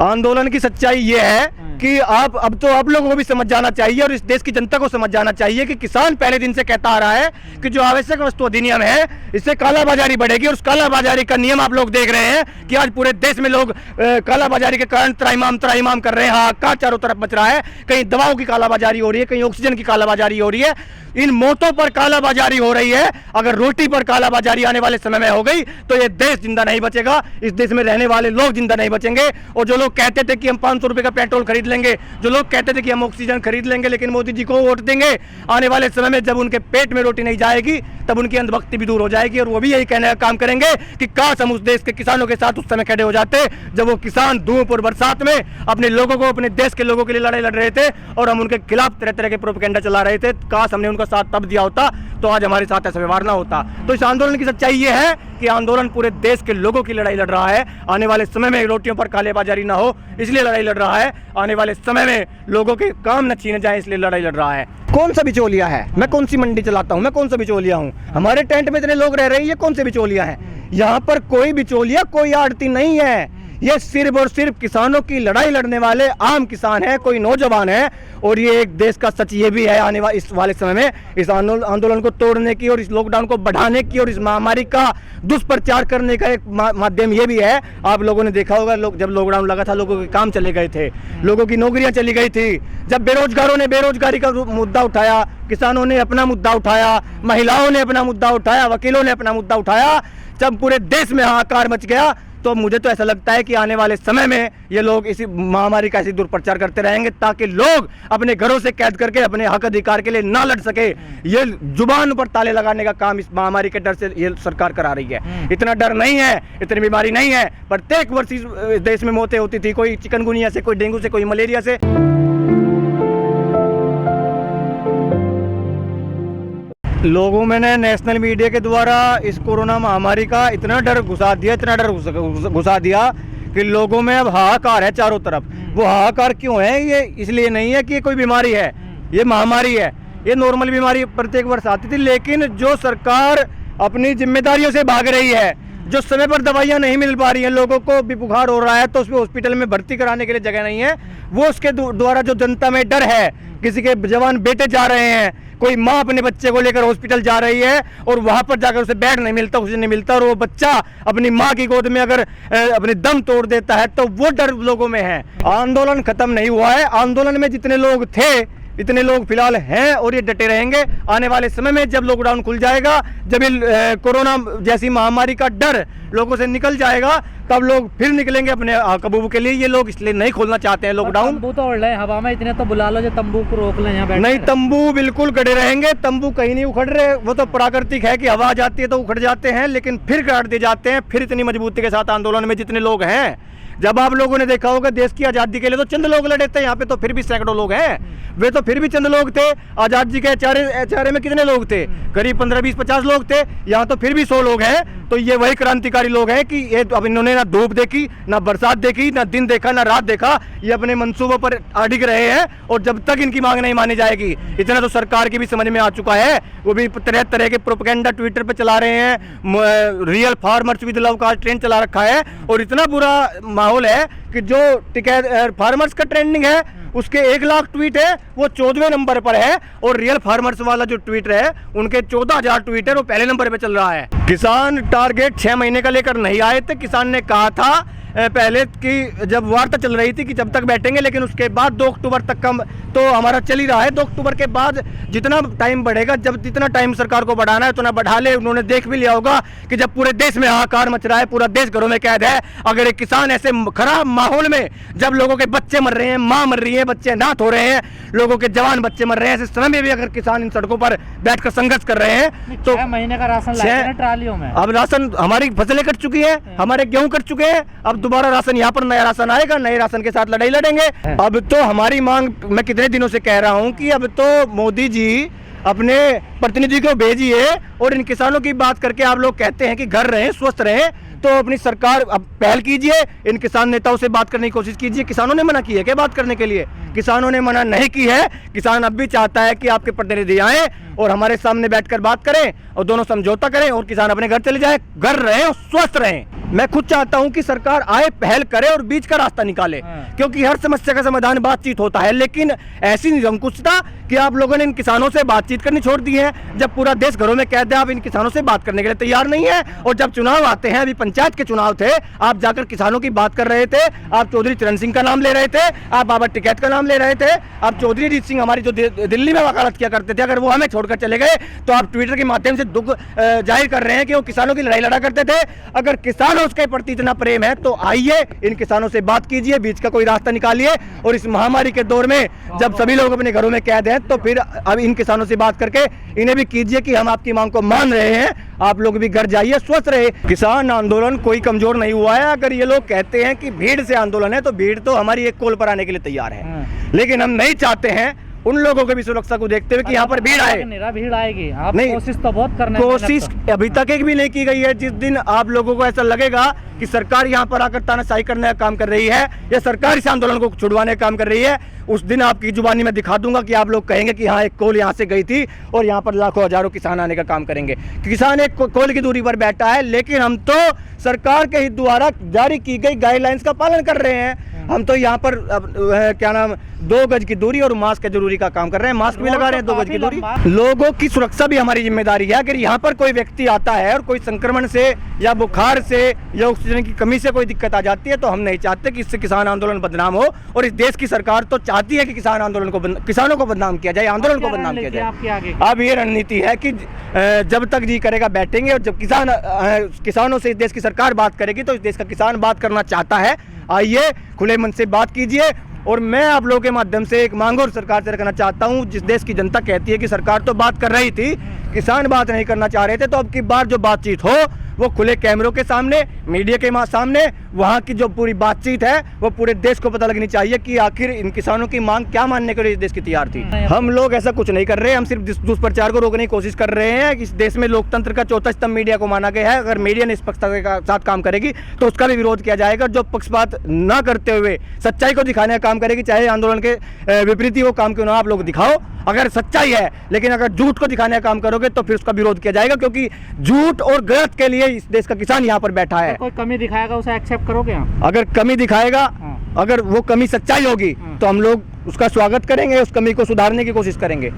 आंदोलन की सच्चाई ये है कि अब तो आप लोगों को भी समझ जाना चाहिए और इस देश की जनता को समझ जाना चाहिए कि किसान पहले दिन से कहता आ रहा है कि जो आवश्यक वस्तु अधिनियम है इससे कालाबाजारी बढ़ेगी। और उस कालाबाजारी का नियम आप लोग देख रहे हैं कि आज पूरे देश में लोग कालाबाजारी के कारण त्राहिमाम कर रहे हैं। हाहाकार चारों तरफ मच रहा है। कहीं दवाओं की कालाबाजारी हो रही है, कहीं ऑक्सीजन की कालाबाजारी हो रही है। इन मौतों पर कालाबाजारी हो रही है। अगर रोटी पर कालाबाजारी आने वाले समय में हो गई तो ये देश जिंदा नहीं बचेगा, इस देश में रहने वाले लोग जिंदा नहीं बचेंगे। और जो लोग कहते थे कि हम 500 रुपए का पेट्रोल खरीद लेंगे, जो लोग कहते थे कि हम ऑक्सीजन खरीद लेंगे, लेकिन मोदी जी को वोट देंगे, आने वाले समय में जब उनके पेट में रोटी नहीं जाएगी तब उनकी अंधभक्ति भी दूर हो जाएगी। और वो भी यही कहने का काम करेंगे कि काश हम उस देश के किसानों के साथ उस समय खड़े हो जाते जब वो किसान धूप और बरसात में अपने लोगों को, अपने देश के लोगों के लिए लड़ाई लड़ रहे थे और हम उनके खिलाफ तरह तरह के प्रोपेगेंडा चला रहे थे। काश हमने उनका साथ तब दिया होता तो आज हमारे साथ ऐसा व्यवहार ना होता। तो इस आंदोलन की सच्चाई ये है कि आंदोलन पूरे देश के लोगों की लड़ाई लड़ रहा है। आने वाले समय में रोटियों पर कालेबाजारी ना हो इसलिए लड़ाई लड़ रहा है। आने वाले समय में लोगों के काम न छीने जाए इसलिए लड़ाई लड़ रहा है। कौन सा बिचौलिया है? मैं कौन सी मंडी चलाता हूँ? मैं कौन सा बिचौलिया हूँ? हमारे टेंट में इतने लोग रह रहे हैं, ये कौन से बिचौलिया हैं? यहाँ पर कोई बिचौलिया, कोई आड़ती नहीं है। ये सिर्फ और सिर्फ किसानों की लड़ाई लड़ने वाले आम किसान हैं, कोई नौजवान है। और ये एक देश का सच ये भी है आने वाले इस वाले समय में इस आंदोलन को तोड़ने की और इस लॉकडाउन को बढ़ाने की और इस महामारी का दुष्प्रचार करने का एक माध्यम ये भी है। आप लोगों ने देखा होगा, जब लॉकडाउन लगा था लोगों के काम चले गए थे, लोगों की नौकरियां चली गई थी। जब बेरोजगारों ने बेरोजगारी का मुद्दा उठाया, किसानों ने अपना मुद्दा उठाया, महिलाओं ने अपना मुद्दा उठाया, वकीलों ने अपना मुद्दा उठाया, जब पूरे देश में हाहाकार मच गया तो मुझे तो ऐसा लगता है कि आने वाले समय में ये लोग इसी महामारी का ऐसी दुष्प्रचार करते रहेंगे ताकि लोग अपने घरों से कैद करके अपने हक अधिकार के लिए ना लड़ सके। ये जुबान पर ताले लगाने का काम इस महामारी के डर से ये सरकार करा रही है। इतना डर नहीं है, इतनी बीमारी नहीं है। प्रत्येक वर्ष इस देश में मौतें होती थी, कोई चिकनगुनिया से, कोई डेंगू से, कोई मलेरिया से। लोगों में ने नेशनल मीडिया के द्वारा इस कोरोना महामारी का इतना डर घुसा दिया कि लोगों में अब हाहाकार है चारों तरफ। वो हाहाकार क्यों है? ये इसलिए नहीं है कि ये कोई बीमारी है, ये महामारी है। ये नॉर्मल बीमारी प्रत्येक वर्ष आती थी, लेकिन जो सरकार अपनी जिम्मेदारियों से भाग रही है, जो समय पर दवाइयाँ नहीं मिल पा रही हैं, लोगों को भी बुखार हो रहा है तो उसको हॉस्पिटल में भर्ती कराने के लिए जगह नहीं है, वो उसके द्वारा जो जनता में डर है, किसी के जवान बेटे जा रहे हैं, कोई माँ अपने बच्चे को लेकर हॉस्पिटल जा रही है और वहां पर जाकर उसे बेड नहीं मिलता, उसे नहीं मिलता, और वो बच्चा अपनी माँ की गोद में अगर अपने दम तोड़ देता है तो वो डर लोगों में है। आंदोलन खत्म नहीं हुआ है। आंदोलन में जितने लोग थे इतने लोग फिलहाल हैं और ये डटे रहेंगे। आने वाले समय में जब लॉकडाउन खुल जाएगा, जब कोरोना जैसी महामारी का डर लोगों से निकल जाएगा, तब लोग फिर निकलेंगे अपने काबू के लिए। ये लोग इसलिए नहीं खोलना चाहते हैं लॉकडाउन। तंबू तो उड़ रहे हैं हवा में, इतने तो बुला लो जो तंबू को रोक लें यहाँ बैठ। नहीं, तंबू बिल्कुल गड़े रहेंगे। तंबू कहीं नहीं उखड़ रहे, वो तो प्राकृतिक है कि हवा आ जाती है तो उखड़ जाते हैं, लेकिन फिर काट दिए जाते हैं। फिर इतनी मजबूती के साथ आंदोलन में जितने लोग हैं, जब आप लोगों ने देखा होगा देश की आज़ादी के लिए तो चंद लोग लड़े थे, यहाँ पे तो फिर भी सैकड़ों लोग हैं। वे तो फिर भी चंद लोग थे। आज़ादी के चारे में कितने लोग थे? करीब 15, 20, 50 लोग थे। यहाँ तो फिर भी 100 लोग हैं। तो ये वही क्रांतिकारी लोग हैं कि ये अब इन्होंने ना धूप देखी, ना बरसात देखी, ना दिन देखा, ना रात देखा। ये अपने मंसूबों पर अडिग रहे हैं और जब तक इनकी मांग नहीं मानी जाएगी, इतना तो सरकार की भी समझ में आ चुका है। वो भी तरह तरह के प्रोपेगेंडा ट्विटर पे चला रहे हैं। रियल फार्मर्स विद लव का ट्रेंड चला रखा है और इतना बुरा माहौल है कि जो फार्मर्स का ट्रेंडिंग है उसके 1 लाख ट्वीट है, वो 14वें नंबर पर है। और रियल फार्मर्स वाला जो ट्वीटर है उनके 14,000 ट्वीट है, वो पहले नंबर पे चल रहा है। किसान टारगेट 6 महीने का लेकर नहीं आए थे। किसान ने कहा था पहले कि जब वार्ता चल रही थी कि जब तक बैठेंगे, लेकिन उसके बाद 2 अक्टूबर तक का तो हमारा चल ही रहा है। 2 अक्टूबर के बाद जितना टाइम बढ़ेगा, जब जितना टाइम सरकार को बढ़ाना है उतना बढ़ा ले। उन्होंने देख भी लिया होगा कि जब पूरे देश में हाहाकार मच रहा है, पूरा देश घरों में कैद है, अगर एक किसान ऐसे खराब माहौल में, जब लोगों के बच्चे मर रहे हैं, माँ मर रही है, बच्चे अनाथ हो रहे हैं, लोगों के जवान बच्चे मर रहे हैं, ऐसे समय में भी अगर किसान इन सड़कों पर बैठकर संघर्ष कर रहे हैं तो 6 महीने का राशन लाए हैं ट्रालियों में। अब राशन, हमारी फसलें कट चुकी है, हमारे गेहूं कट चुके हैं, अब दोबारा राशन यहाँ पर नया राशन आएगा, नए राशन के साथ लड़ाई लड़ेंगे। अब तो हमारी मांग, मैं कितने दिनों से कह रहा हूँ कि अब तो मोदी जी अपने प्रतिनिधि को भेजिए और इन किसानों की बात करके आप लोग कहते हैं कि घर रहें, स्वस्थ रहें, तो अपनी सरकार अब पहल कीजिए, इन किसान नेताओं से बात करने की कोशिश कीजिए। किसानों ने मना की है क्या बात करने के लिए? किसानों ने मना नहीं की है। किसान अब भी चाहता है कि आपके प्रतिनिधि आए और हमारे सामने बैठकर बात करें और दोनों समझौता करें और किसान अपने घर चले जाए, घर रहें और स्वस्थ रहें। मैं खुद चाहता हूं कि सरकार आए, पहल करे और बीच का रास्ता निकाले, क्योंकि हर समस्या का समाधान बातचीत होता है। लेकिन ऐसी निरंकुशता कि आप लोगों ने इन किसानों से बातचीत करनी छोड़ दी है, जब पूरा देश घरों में कैद है, आप इन किसानों से बात करने के लिए तैयार नहीं है। और जब चुनाव आते हैं, अभी पंचायत के चुनाव थे, आप जाकर किसानों की बात कर रहे थे, आप चौधरी चरण सिंह का नाम ले रहे थे, आप बाबा टिकैत का नाम ले रहे थे, आप चौधरी अजीत सिंह हमारी जो दिल्ली में वकालत किया करते थे, अगर वो हमें छोड़कर चले गए तो आप ट्विटर के माध्यम से दुख जाहिर कर रहे हैं कि वो किसानों की लड़ाई लड़ा करते थे। अगर किसानों के प्रति इतना प्रेम है तो आइए इन किसानों से बात कीजिए, बीच का कोई रास्ता निकालिए। और इस महामारी के दौर में जब सभी लोग अपने घरों में कैद हैं, तो फिर अब इन किसानों से बात करके इन्हें भी कीजिए कि हम आपकी मांग को मान रहे हैं, आप लोग भी घर जाइए, स्वस्थ रहे। किसान आंदोलन कोई कमजोर नहीं हुआ है। अगर ये लोग कहते हैं कि भीड़ से आंदोलन है, तो भीड़ तो हमारी एक कोल पर आने के लिए तैयार है, लेकिन हम नहीं चाहते हैं उन लोगों को भी सुरक्षा को देखते हुए कि यहाँ पर भीड़ आए। भीड़ आएगी, आप नहीं, कोशिश तो बहुत करने कोशिश अभी तक एक भी नहीं की गई है। जिस दिन आप लोगों को ऐसा लगेगा कि सरकार यहाँ पर आकर तानाशाही करने का काम कर रही है या सरकार इस आंदोलन को छुड़वाने का काम कर रही है, उस दिन आपकी जुबानी में दिखा दूंगा कि आप लोग कहेंगे कि हाँ, एक कोल यहाँ से गई थी और यहाँ पर लाखों हजारों किसान आने का काम करेंगे। किसान एक कोल की दूरी पर बैठा है, लेकिन हम तो सरकार के ही द्वारा जारी की गई गाइडलाइंस का पालन कर रहे हैं। हम तो यहाँ पर क्या नाम 2 गज की दूरी और मास्क जरूरी का काम कर रहे हैं, मास्क भी लगा रहे हैं, 2 गज की दूरी। लोगों की सुरक्षा भी हमारी जिम्मेदारी है। अगर यहाँ पर कोई व्यक्ति आता है और कोई संक्रमण से या बुखार से या ऑक्सीजन की कमी से कोई दिक्कत आ जाती है, तो हम नहीं चाहते कि इससे किसान आंदोलन बदनाम हो। और इस देश की सरकार तो चाहती है कि किसान आंदोलन को किसानों को बदनाम किया जाए, आंदोलन को बदनाम किया जाए। अब ये रणनीति है कि जब तक जी करेगा बैठेंगे, और जब किसानों से इस देश की सरकार बात करेगी तो इस देश का किसान बात करना चाहता है। आइए, खुले मन से बात कीजिए। और मैं आप लोगों के माध्यम से एक मांग और सरकार से रखना चाहता हूं, जिस देश की जनता कहती है कि सरकार तो बात कर रही थी, किसान बात नहीं करना चाह रहे थे, तो अब की बार जो बातचीत हो वो खुले कैमरों के सामने, मीडिया के सामने, वहाँ की जो पूरी बातचीत है वो पूरे देश को पता लगनी चाहिए कि आखिर इन किसानों की मांग क्या मानने के लिए इस देश की तैयार थी। हम लोग ऐसा कुछ नहीं कर रहे, हम सिर्फ दुष्प्रचार को रोकने की कोशिश कर रहे हैं। इस देश में लोकतंत्र का चौथा स्तंभ मीडिया को माना गया है। अगर मीडिया निष्पक्षता के साथ काम करेगी तो उसका भी विरोध किया जाएगा। जो पक्षपात न करते हुए सच्चाई को दिखाने का काम करेगी, चाहे आंदोलन के विपरीत ही वो काम क्यों ना आप लोग दिखाओ, अगर सच्चाई है। लेकिन अगर झूठ को दिखाने का काम करोगे तो फिर उसका विरोध किया जाएगा, क्योंकि झूठ और गलत के लिए इस देश का किसान यहाँ पर बैठा है। कोई कमी दिखाएगा उसे एक्सेप्ट करोगे आप? अगर कमी दिखाएगा, अगर वो कमी सच्चाई होगी तो हम लोग उसका स्वागत करेंगे, उस कमी को सुधारने की कोशिश करेंगे।